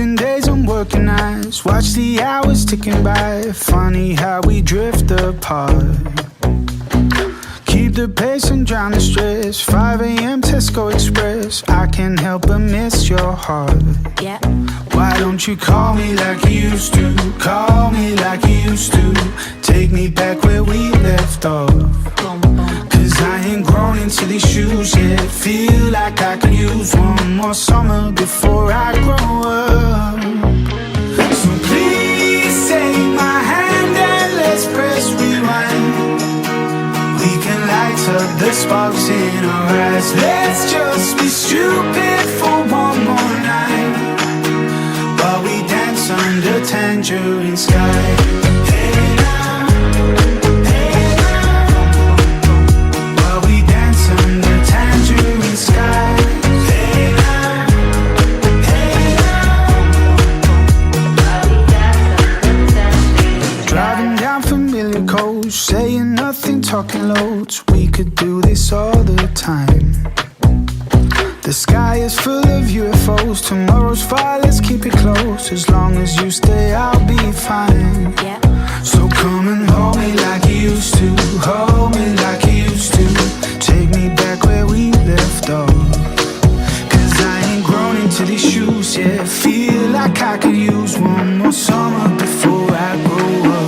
Losing days and working nights, watch the hours ticking by. Funny how we drift apart. Keep the pace and drown the stress. 5 a.m. Tesco Express. I can't help but miss your heart. Yeah. Why don't you call me like you used to? Call me like you used to. Take me back where we left off. Cause I ain't grown into these shoes yet. Feel like I could use one more summer before I grow up. So please take my hand and let's press rewind. We can light up the sparks in our eyes. Let's just be stupid for one more night, while we dance under tangerine sky. Hey now, hey now, while we dance under tangerine sky. Hey now, hey now, driving down familiar coast, saying nothing, talking loads. We could do this all the time. The sky is full of UFOs. Tomorrow's fire, let's keep it close. As long as you stay, I'll be fine. Yeah. So come and hold me like you used to. Hold me like you used to. Take me back where we left off. Cause I ain't grown into these shoes yet. Feel like I could use one more summer before I grow up.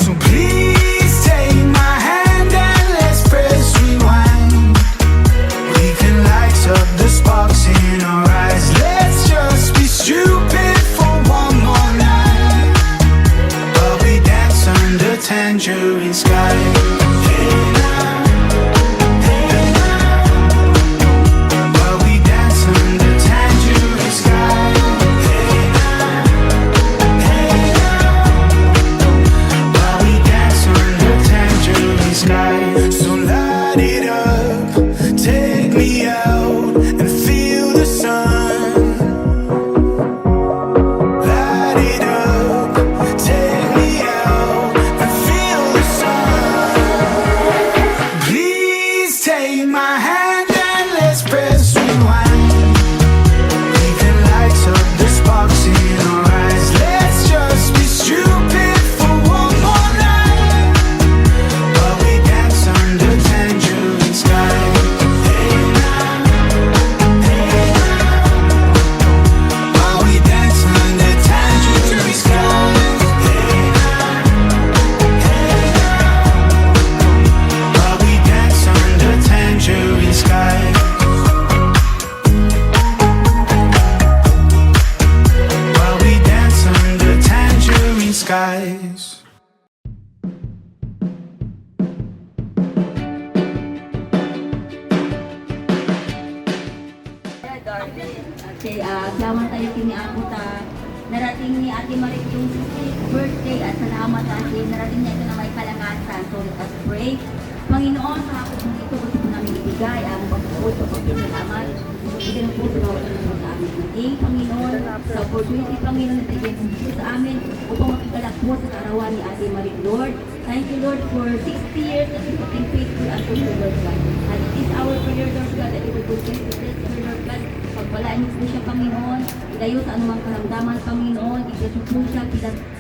So please take my hand and let's press rewind. We can light up the sparks in our eyes. Let's just be stupid for one more night, while we dance under tangerine sky. Hey now, hey now, while we dance under tangerine sky. Hey now, hey now, while we dance under tangerine sky. So light it up, take me out and feel the sun. Light it up, take me out and feel the sun. Please take my hand and let's press rewind. We can light up the sparks in our eyes. Let's just be stupid for one more night, while we dance under tangerine sky. Hey now, hey now, while we dance under tangerine sky. Hey now, hey now, while we dance under tangerine sky. While we dance under tangerine skies. Okay, salamat tayo kini ako ta. Narating ni Ate Marie yung 60th birthday at salamat Ate. Narating niya ito na may kalangasan. So let us pray. Panginoon, sa ako kung ito gusto ko namin ibigay ang pagpupunto ko salamat. Ibigay ng puso na wala sa amin. Panginoon, sa opportunity Panginoon na tigil sa amin upang makigalak mo sa karawan ni Ate Marie, Lord. Thank you, Lord, for 60 years that you've been faithful unto the Lord God. And it is our prayer, Lord God, that you will continue to bless her, Lord God. Pagpalaan niyo po siya, Panginoon. Ilayo sa anumang karamdaman, Panginoon. Ilayo po siya,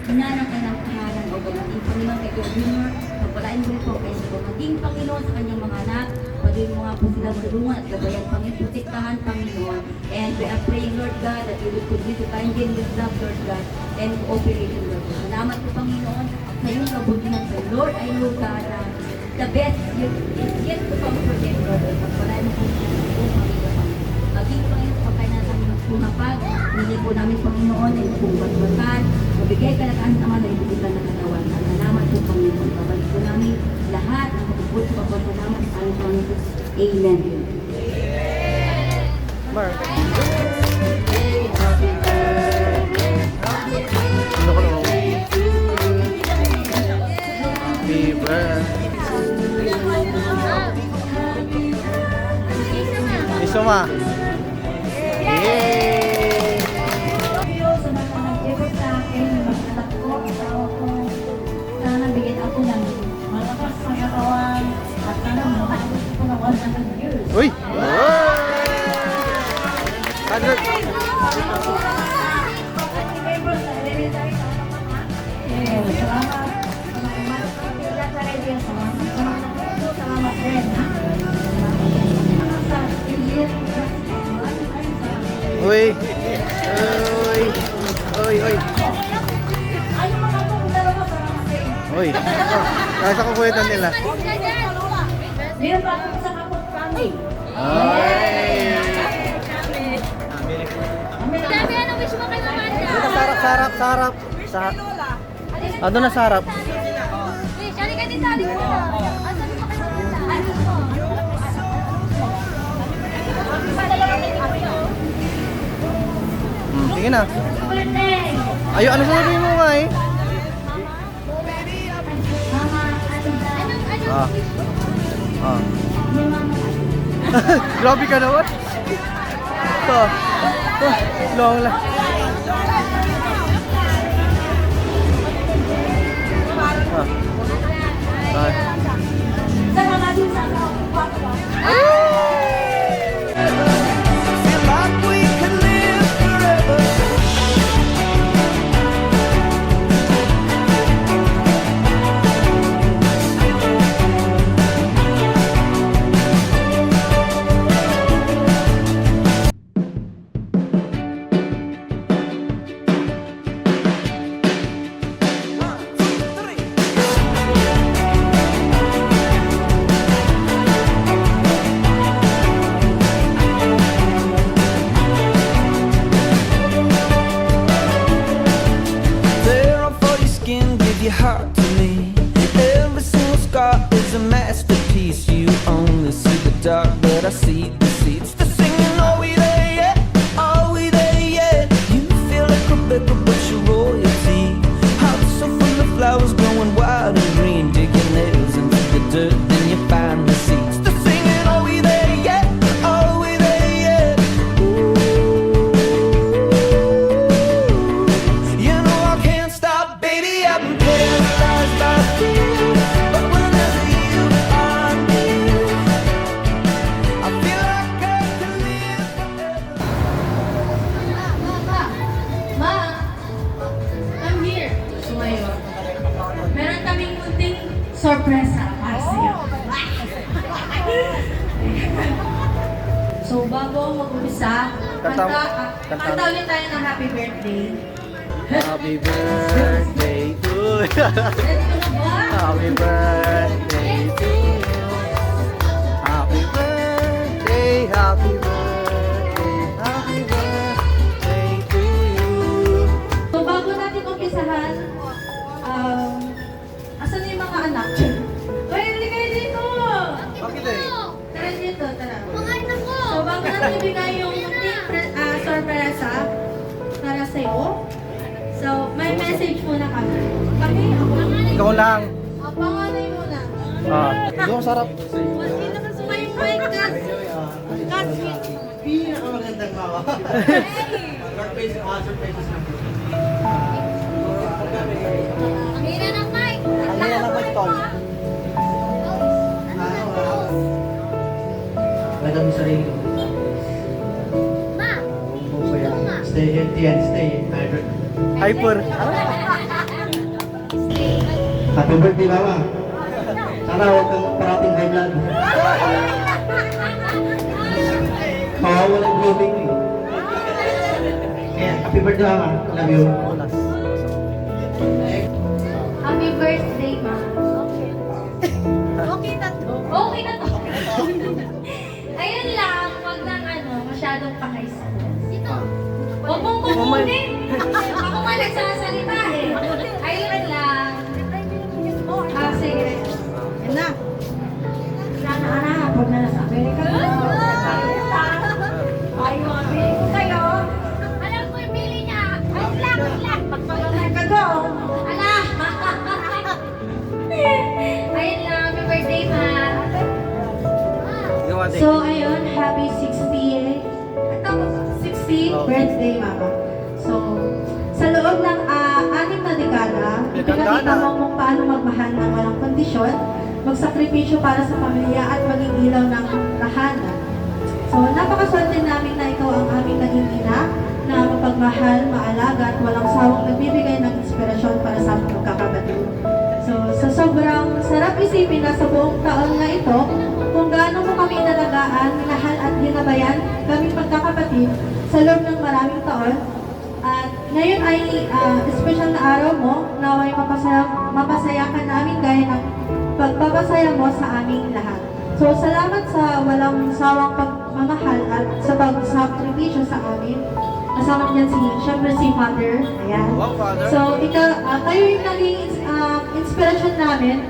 pinarang kanyang kahanan o pagdating, Panginoon, kay Lord Junior. Pagpalaan mo rin po kayo sa maging, Panginoon, sa kanyang mga anak. Pagdating mo nga po sila matulungan at gabayan, Panginoon, protektahan, Panginoon. And we are praying, Lord God, that you will continue to bind in with love, Lord God, and cooperation, Lord God. Salamat po, Panginoon, sa iyong kabutihan sa Lord. I know, God, the best is yet to come for them, Lord. Pagpalaan mo po siya, Panginoon. Maging Panginoon, pagkain na namin magpumapag, hindi po namin Panginoon ay pumagbagan, mabigay kalakaan naman na ibigitan na katawan. At salamat po Panginoon, babalik po namin lahat ng matupot sa pagpapalamat sa aming Panginoon. Amen. Mark. Happy birthday. Isoma. Yay! Sa mga nag-effort sa akin, mag-anak ko, asawa ko, sana bigyan ako ng malakas sa katawan at sana mahabot ko na 100 years. Uy! 100! Uy. Uy. Uy, uy. Ay, yung mga itong dalawa para masaya. Uy. Nasa kukulitan nila. Meron pa ako sa kapot kami. Ay. Sabi, ano wish mo kay Mamanda? Doon na sarap. Sa... Ah, doon na sarap. Wish, halika din sa aling mo. Ano sabi mo kay Mamanda? Ano mo? Sige na. Birthday! Ayo, ano sasabihin mo nga eh? Mama, ano ba? Ah. Ah. Grabe ka naman. Ito. Long lang. Ah. Sa mga din sa kapot. Feel like we could live forever. Tear off all your skin, give your heart to me. Every single scar is a masterpiece. You only see the dark, but I see the seeds. The singing, are we there yet? Are we there yet? You feel like Rebecca, but you're royalty. Hearts so full of flowers growing wild and green. Dig your nails into the dirt, then you find the seeds. The singing, are we there yet? Are we there yet? You know I can't stop, baby. I've been paralyzed by fear, but whenever you are near, I feel like I can live forever. Ma, I'm here. So ngayon, meron kaming kunting sorpresa para sa'yo. So bago mag-umpisa, kanta ulit tayo ng happy birthday. Happy birthday to you. Ready ka na ba? Happy birthday to you. Happy birthday, happy birthday, happy birthday to you. So bago natin umpisahan, asan na yung mga anak? Hoy, hindi kayo dito! Bakit eh? Tara dito, tara. Mga anak ko! So bago natin ibigay yung sorpresa para sa'yo, so may message muna kami. Kami, ako. Ikaw lang. Panganay muna. Ah, yung sarap. My friend, classmate. Pinakamagandang mama. Ang hina ng mic! Ang hina ng mic, tol. Alam mo sarili ko. Ma! Stay healthy and stay hydrated. Hyper. Happy birthday, Mama. Sana huwag kang parating high blood. Mawawalan blooming eh. Kaya, happy birthday, Mama. Love you. Happy birthday, ma. Okay na to. Okay na to. Ayun lang, wag lang masyadong pakay-stress. Dito. Huwag mong kukunin. Ako nga nagsasalita eh. Ayun lang. Sige. Yan na. Sana anak, pag na nasa Amerika na. Ay, mga pili ko kayo. Alam ko yung pili niya. Wait lang, wait lang. Pagpagalan ka go. Ala. Ayun lang, happy birthday, ma. Ikaw ate. So, ayun, happy 60th. 60th birthday, mama. So, sa loob ng 6 na dekada, pinakita mo kung paano magmahal ng walang kondisyon, magsakripisyo para sa pamilya at maging ilaw ng tahanan. So, napakaswerte namin na ikaw ang aming naging ina na mapagmahal, maalaga at walang sawang nagbibigay ng inspirasyon para sa aming magkakapatid. So, sa sobrang sarap isipin na sa buong taon na ito, kung gaano mo kami inalagaan, minahal at ginabayan kaming magkakapatid sa loob ng maraming taon. At ngayon ay special na araw mo, naway mapasaya ka namin gaya ng pagpapasaya mo sa aming lahat. So, salamat sa walang sawang pagmamahal at sa pagsakripisyo sa amin. Kasama niyan syempre si Father. Ayan. So, kayo yung naging inspirasyon namin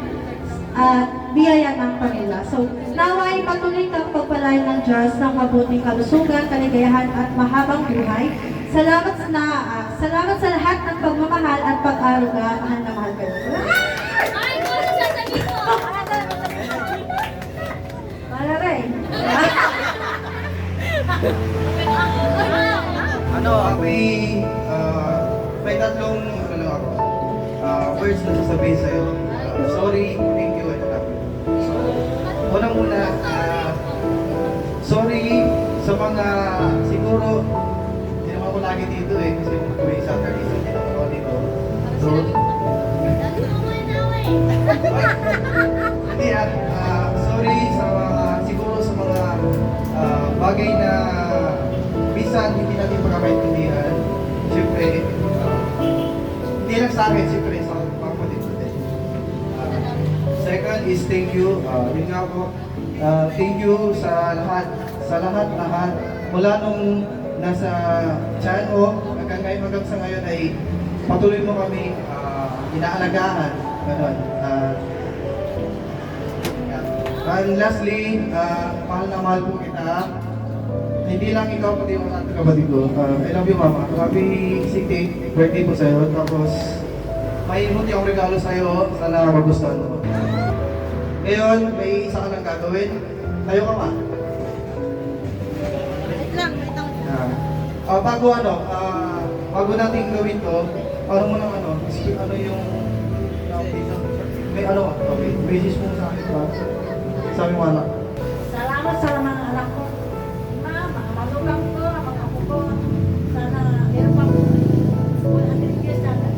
at biyaya ng pamilya. So, naway patuloy kang pagpalain ng Diyos ng mabuting kalusugan, kaligayahan at mahabang buhay. Salamat sa lahat ng pagmamahal at pag-aruga. Mahal na mahal kayo. Ay, kung ano sasabihin mo? Mahal rin. May tatlong words na sasabihin sa'yo. Sorry, thank you, and love you. So, unang-una, sorry sa mga siguro hindi naman ako lagi dito kasi may Saturday so hindi naman ako dito. So, hindi sorry sa mga siguro sa mga bagay na minsan hindi natin pagkakaintindihan. Siyempre, hindi lang sa akin, siyempre sa mga kapatid natin. Second is thank you. Yun nga po, thank you sa lahat. Mula nung nasa tiyan mo, hanggang sa ngayon ay patuloy mo kami inaalagaan. Ganon. And lastly, mahal na mahal po kita. Hindi lang ikaw, pati yung mga kapatid ko. I love you, Mama. Happy 60th birthday po sa'yo. Tapos, may munti akong regalo sa'yo. Sana magustuhan mo. Ngayon, may isa ka lang gagawin. Tayo ka, Ma. Wait lang. Bago natin gawin to, parang mo nang yung may okay. Message mo sa akin ba? Sa aming mga anak. Salamat sa mga anak ko. Mga malugang ko, mga apo ko. Sana meron pang wala din kayo sana.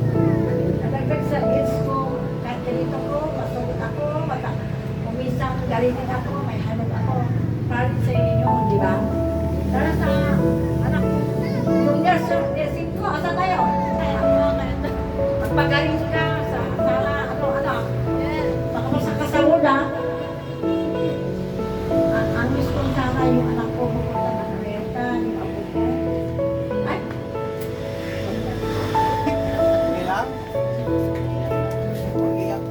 Nalagdag sa age ko, kahit ganito ko, masulit ako, kumisang galitin ako, may hanap ako. Para sa inyo, di ba? Sana sa anak ko, yung nursing ko, asa tayo? Magpagaling ka sa anak. Baka masaka sa una. Ang gusto ko sana yung anak ko pupunta ng Amerika, yung apo ko. Ay! Okay lang? Mag-iyak.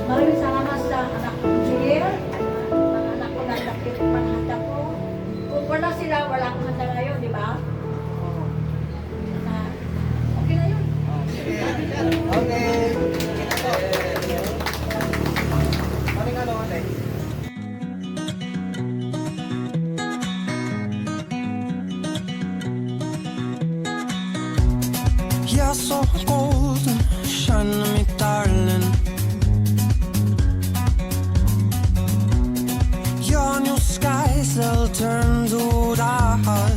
Maraming salamat sa anak ko, Jill. Mga anak ko na lakit panghanda ko. Kung wala sila, wala akong handa ngayon, di ba? Okay na yun. Okay. Maling ate? You're so golden, shine on me, darling. Your new skies, they'll turn to dark.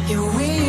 Yeah, we